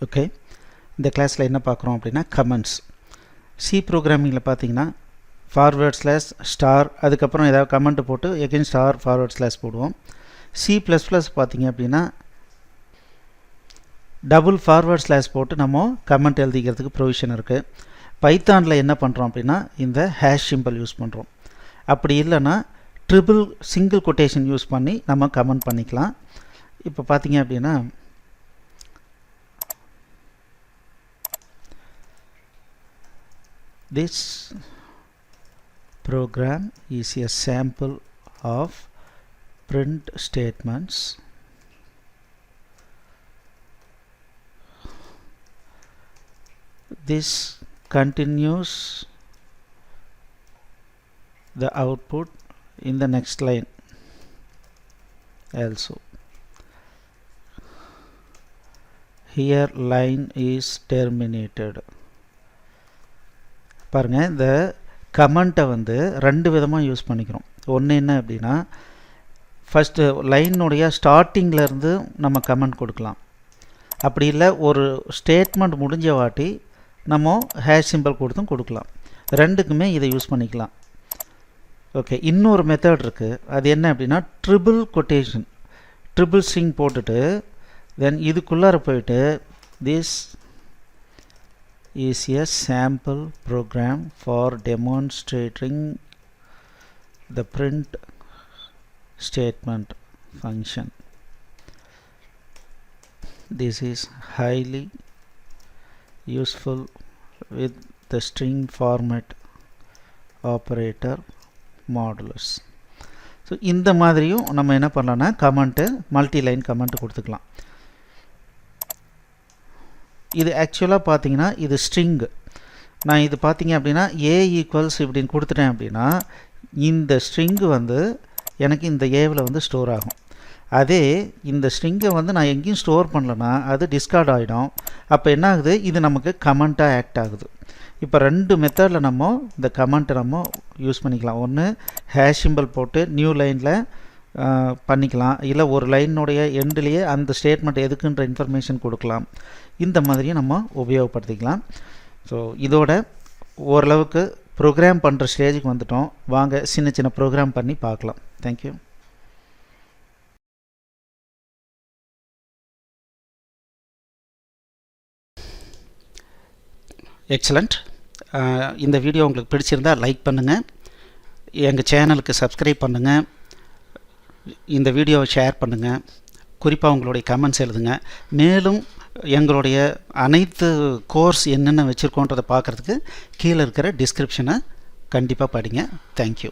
Okay, இந்த கிளாஸில் என்ன பார்க்குறோம் அப்படின்னா கமெண்ட்ஸ். சி ப்ரோக்ராமிங்கில் பார்த்தீங்கன்னா ஃபார்வேர்ட் ஸ்லாஷ் ஸ்டார், அதுக்கப்புறம் ஏதாவது கமெண்ட் போட்டு எகெயின் ஸ்டார் ஃபார்வேர்ட் ஸ்லாஷ் போடுவோம். சி ப்ளஸ் ப்ளஸ் பார்த்தீங்க அப்படின்னா டபுள் ஃபார்வேர்ட் ஸ்லாஷ் போட்டு நம்ம கமெண்ட் எழுதிக்கிறதுக்கு ப்ரொவிஷன் இருக்குது. பைத்தானில் என்ன பண்ணுறோம் அப்படின்னா இந்த ஹேஷ் சிம்பிள் யூஸ் பண்ணுறோம். அப்படி இல்லைன்னா ட்ரிபிள் சிங்கிள் கொட்டேஷன் யூஸ் பண்ணி நம்ம கமெண்ட் பண்ணிக்கலாம். இப்போ பார்த்தீங்க அப்படின்னா this program is a sample of print statements this continues the output in the next line also. Here line is terminated. பாருங்கள், இந்த கமெண்ட்டை வந்து ரெண்டு விதமாக யூஸ் பண்ணிக்கிறோம். ஒன்று என்ன அப்படின்னா ஃபஸ்ட்டு லைனுடைய ஸ்டார்டிங்கிலேருந்து நம்ம கமெண்ட் கொடுக்கலாம். அப்படி இல்லை ஒரு ஸ்டேட்மெண்ட் முடிஞ்ச வாட்டி நம்ம ஹேஷ் சிம்பிள் கொடுத்தும் கொடுக்கலாம். ரெண்டுக்குமே இதை யூஸ் பண்ணிக்கலாம். ஓகே, இன்னொரு மெத்தட் இருக்குது. அது என்ன அப்படின்னா ட்ரிபிள் கொட்டேஷன், ட்ரிபிள் ஸ்ட்ரிங் போட்டுட்டு தென் இதுக்குள்ளார போயிட்டு this is a sample program for demonstrating the print statement function. This is highly useful with the string format operator modulus. So இந்த மாதிரியும் நம்ம என்ன பண்ணலாம்னா கமெண்ட்டு மல்டி லைன் கமெண்ட் கொடுத்துக்கலாம். இது ஆக்சுவலாக பார்த்தீங்கன்னா இது ஸ்ட்ரிங்கு. நான் இது பார்த்தீங்க அப்படின்னா ஏ ஈக்குவல்ஸ் இப்படின்னு கொடுத்துட்டேன் அப்படின்னா இந்த ஸ்ட்ரிங்கு வந்து எனக்கு இந்த ஏவில் வந்து ஸ்டோர் ஆகும். அதே இந்த ஸ்ட்ரிங்கை வந்து நான் எங்கேயும் ஸ்டோர் பண்ணலன்னா அது டிஸ்கார்ட் ஆகிடும். அப்போ என்ன ஆகுது, இது நமக்கு கமெண்ட்டாக ஆக்ட் ஆகுது. இப்போ ரெண்டு மெத்தடில் நம்ம இந்த கமெண்ட்டை நம்ம யூஸ் பண்ணிக்கலாம். ஒன்று ஹேஷ் சிம்பிள் போட்டு நியூ லைனில் பண்ணிக்கலாம், இல்லை ஒரு லைனுடைய எண்ட்லேயே அந்த ஸ்டேட்மெண்ட் எதுக்குன்ற இன்ஃபர்மேஷன் கொடுக்கலாம். இந்த மாதிரியும் நம்ம உபயோகப்படுத்திக்கலாம். ஸோ இதோட ஓரளவுக்கு ப்ரோக்ராம் பண்ணுற ஸ்டேஜுக்கு வந்துட்டோம். வாங்க சின்ன சின்ன ப்ரோக்ராம் பண்ணி பார்க்கலாம். தேங்க்யூ. எக்ஸலண்ட். இந்த வீடியோ உங்களுக்கு பிடிச்சிருந்தால் லைக் பண்ணுங்கள், எங்கள் சேனலுக்கு சப்ஸ்கிரைப் பண்ணுங்கள், இந்த வீடியோவை ஷேர் பண்ணுங்கள், குறிப்பாக உங்களுடைய கமெண்ட்ஸ் எழுதுங்க. மேலும் எங்களுடைய அனைத்து கோர்ஸ் என்னென்ன வச்சுருக்கோன்றதை பார்க்குறதுக்கு கீழே இருக்கிற டிஸ்கிரிப்ஷனை கண்டிப்பாக படிங்க. தேங்க்யூ.